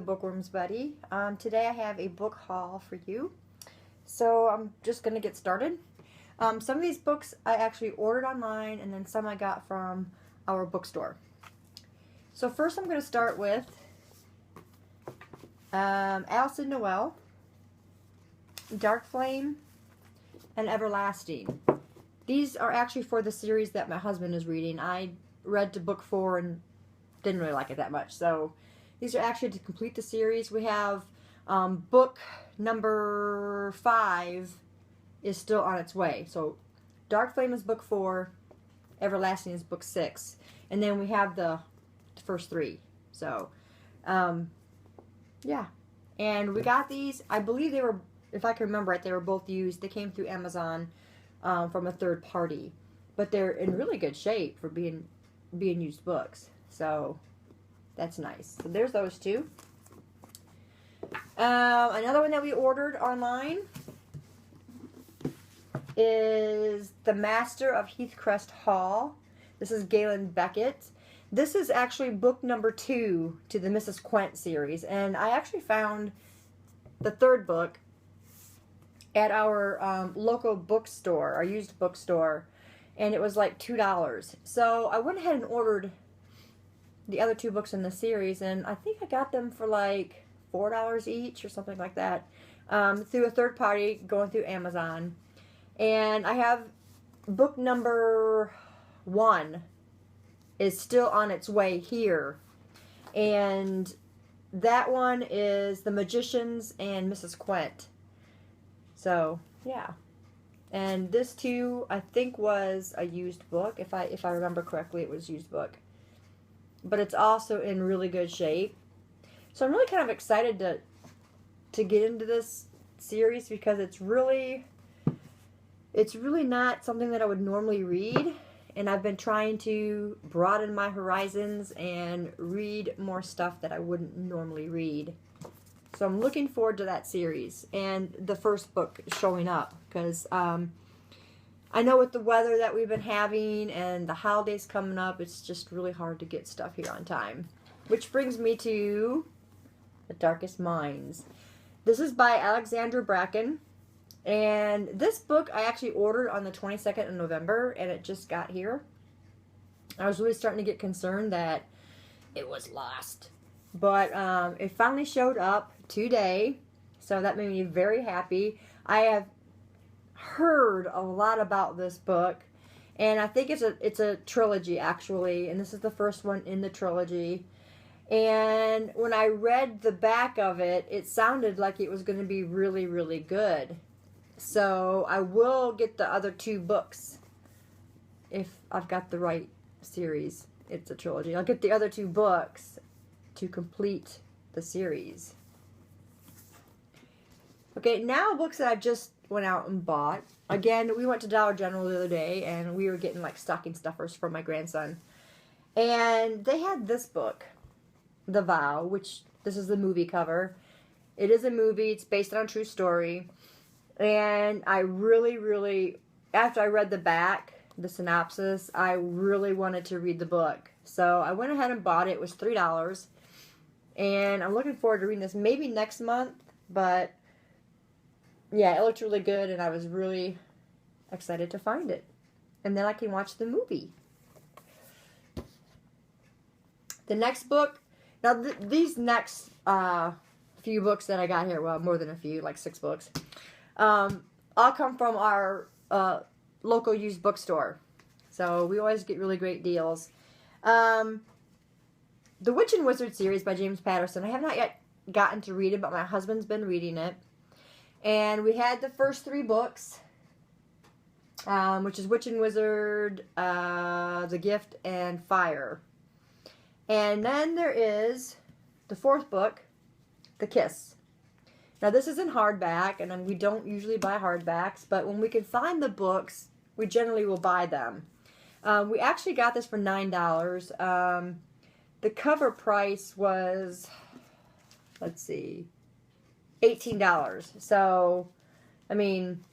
Bookworms Buddy. Today I have a book haul for you. So I'm just going to get started. Some of these books I actually ordered online, and then some I got from our bookstore. So first I'm going to start with Alyson Noël, Dark Flame, and Everlasting. These are actually for the series that my husband is reading. I read to book 4 and didn't really like it that much. So these are actually to complete the series. We have book number 5 is still on its way. So Dark Flame is book 4, Everlasting is book 6, and then we have the first 3. So yeah, and we got these. I believe they were, if I can remember right, they were both used. They came through Amazon from a third party, but they're in really good shape for being used books. So that's nice. So there's those two. Another one that we ordered online is The Master of Heathcrest Hall. This is Galen Beckett. This is actually book number 2 to the Mrs. Quent series, and I actually found the third book at our local bookstore, our used bookstore, and it was like $2. So I went ahead and ordered the other 2 books in the series, and I think I got them for like $4 each or something like that, through a third party going through Amazon. And I have book number 1 is still on its way here, and that one is The Magicians and Mrs. Quent. So yeah, and this too I think was a used book. If I remember correctly, it was a used book, but it's also in really good shape. So I'm really kind of excited to get into this series because it's really not something that I would normally read, and I've been trying to broaden my horizons and read more stuff that I wouldn't normally read. So I'm looking forward to that series and the first book showing up, because I know with the weather that we've been having and the holidays coming up, it's just really hard to get stuff here on time. Which brings me to The Darkest Minds. This is by Alexandra Bracken, and this book I actually ordered on the 22nd of November, and it just got here. I was really starting to get concerned that it was lost, but it finally showed up today, so that made me very happy. I have heard a lot about this book, and I think it's a trilogy actually, and this is the first one in the trilogy. And when I read the back of it, it sounded like it was going to be really, really good. So I will get the other 2 books if I've got the right series. It's a trilogy. I'll get the other 2 books to complete the series. Okay, now books that I've just went out and bought. Again, we went to Dollar General the other day, and we were getting like stocking stuffers for my grandson. And they had this book, The Vow, which this is the movie cover. It is a movie. It's based on a true story. And I really, after I read the back, the synopsis, I really wanted to read the book. So I went ahead and bought it. It was $3. And I'm looking forward to reading this maybe next month. But yeah, it looked really good, and I was really excited to find it. And then I can watch the movie. The next book, now these next few books that I got here, well, more than a few, like 6 books, all come from our local used bookstore. So we always get really great deals. The Witch and Wizard series by James Patterson. I have not yet gotten to read it, but my husband's been reading it. And we had the first 3 books, which is Witch and Wizard, The Gift, and Fire. And then there is the 4th book, The Kiss. Now this is in hardback, and we don't usually buy hardbacks, but when we can find the books, we generally will buy them. We actually got this for $9. The cover price was, let's see, $18. So, I mean,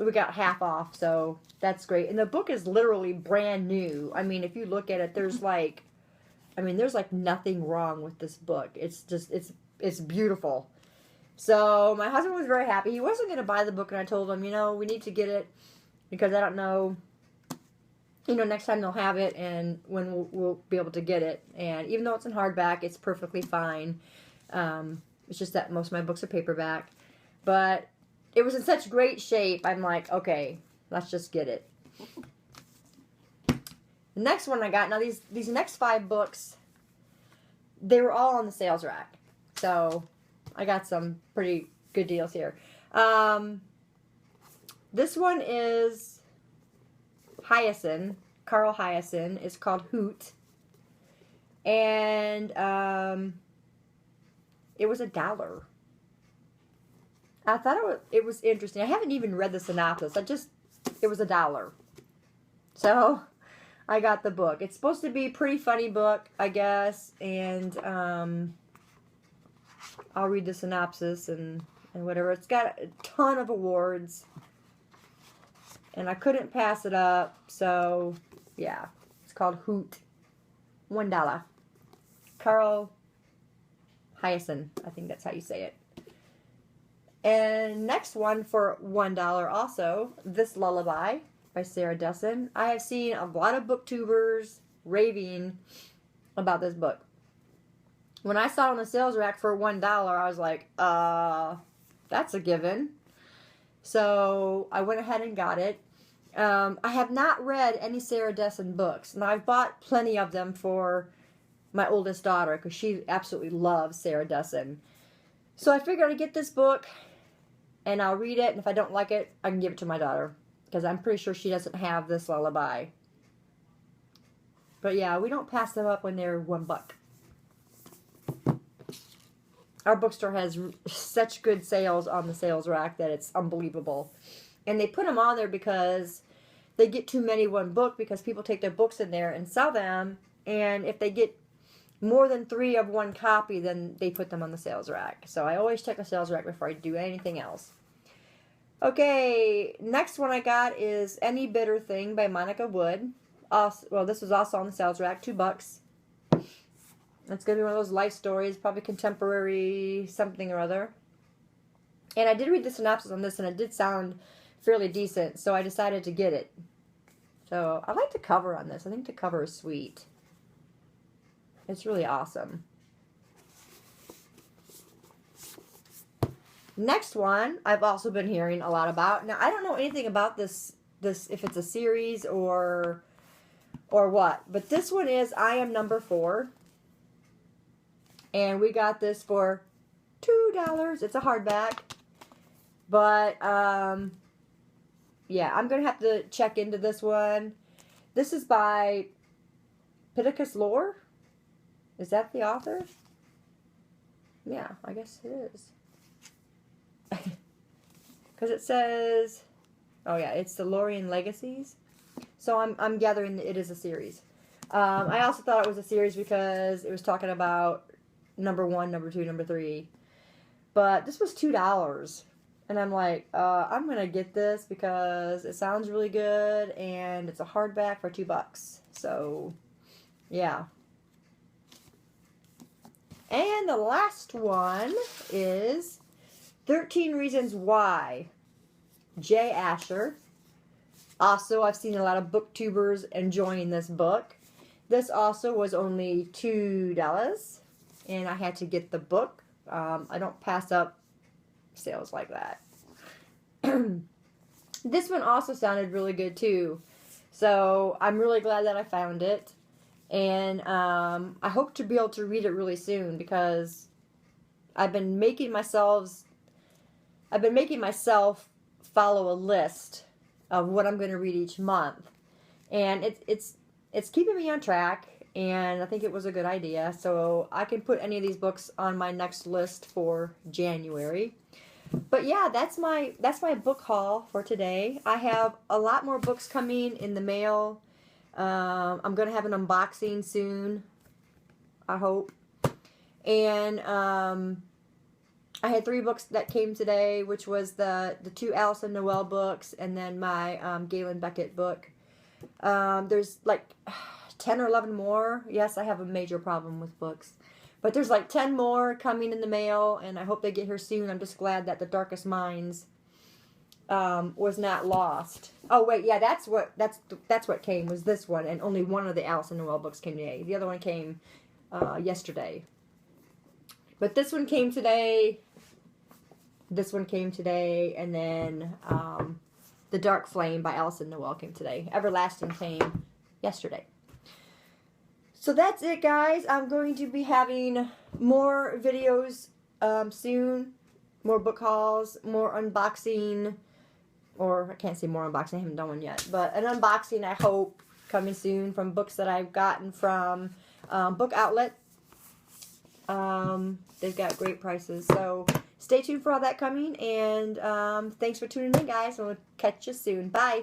we got half off, so that's great. And the book is literally brand new. I mean, if you look at it, there's like, there's like nothing wrong with this book. It's just, it's it's beautiful. So my husband was very happy. He wasn't going to buy the book, and I told him, we need to get it because I don't know, next time they'll have it and when we'll be able to get it. And even though it's in hardback, it's perfectly fine. It's just that most of my books are paperback. But it was in such great shape, I'm like, okay, let's just get it. The next one I got, now these next 5 books, they were all on the sales rack. So I got some pretty good deals here. This one is Hiaasen, Carl Hiaasen. It's called Hoot. And it was $1. I thought it was interesting. I haven't even read the synopsis. It was $1. So I got the book. It's supposed to be a pretty funny book, I guess. And I'll read the synopsis and whatever. It's got a ton of awards. And I couldn't pass it up. So, yeah. It's called Hoot. $1. Carl Hiaasen. I think that's how you say it. And next one for $1 also, This Lullaby by Sarah Dessen. I have seen a lot of booktubers raving about this book. When I saw it on the sales rack for $1, I was like, that's a given. So I went ahead and got it. I have not read any Sarah Dessen books, and I've bought plenty of them for my oldest daughter because she absolutely loves Sarah Dessen. So I figured I'd get this book and I'll read it, and if I don't like it, I can give it to my daughter because I'm pretty sure she doesn't have This Lullaby. But yeah, we don't pass them up when they're $1. Our bookstore has such good sales on the sales rack that it's unbelievable. And they put them on there because they get too many one book because people take their books in there and sell them. And if they get more than 3 of one copy, then they put them on the sales rack. So I always check the sales rack before I do anything else. Okay, next one I got is Any Bitter Thing by Monica Wood. Also, well, this was also on the sales rack, $2. It's going to be one of those life stories, probably contemporary something or other. And I did read the synopsis on this, and it did sound fairly decent, so I decided to get it. So I like the cover on this. I think the cover is sweet. It's really awesome. Next one, I've also been hearing a lot about. Now, I don't know anything about this if it's a series or what. But this one is I Am Number 4. And we got this for $2. It's a hardback. But, yeah, I'm going to have to check into this one. This is by Pittacus Lore. Is that the author? Yeah, I guess it is. Because it says, oh yeah, it's the Lorien Legacies. So I'm gathering it is a series. I also thought it was a series because it was talking about number 1, number 2, number 3. But this was $2. And I'm like, I'm going to get this because it sounds really good and it's a hardback for $2. So, yeah. And the last one is 13 Reasons Why, Jay Asher. Also, I've seen a lot of booktubers enjoying this book. This also was only $2, and I had to get the book. I don't pass up sales like that. This one also sounded really good too. So I'm really glad that I found it. And I hope to be able to read it really soon because I've been making myself follow a list of what I'm going to read each month. And it's keeping me on track, and I think it was a good idea. So I can put any of these books on my next list for January. But yeah, that's my book haul for today. I have a lot more books coming in the mail. I'm going to have an unboxing soon, I hope. And I had 3 books that came today, which was the 2 Alison Noel books and then my Galen Beckett book. There's like 10 or 11 more. Yes, I have a major problem with books. But there's like 10 more coming in the mail, and I hope they get here soon. I'm just glad that The Darkest Minds was not lost. Oh wait, yeah, that's what came, was this one, and only one of the Alison Noel books came today. The other one came yesterday. But this one came today. This one came today, and then The Dark Flame by Alison Noel came today. Everlasting came yesterday. So that's it, guys. I'm going to be having more videos soon. More book hauls, more unboxing. Or, I can't say more unboxing, I haven't done one yet. But an unboxing, I hope, coming soon from books that I've gotten from Book Outlet. They've got great prices. So, stay tuned for all that coming. And thanks for tuning in, guys. And we'll catch you soon. Bye.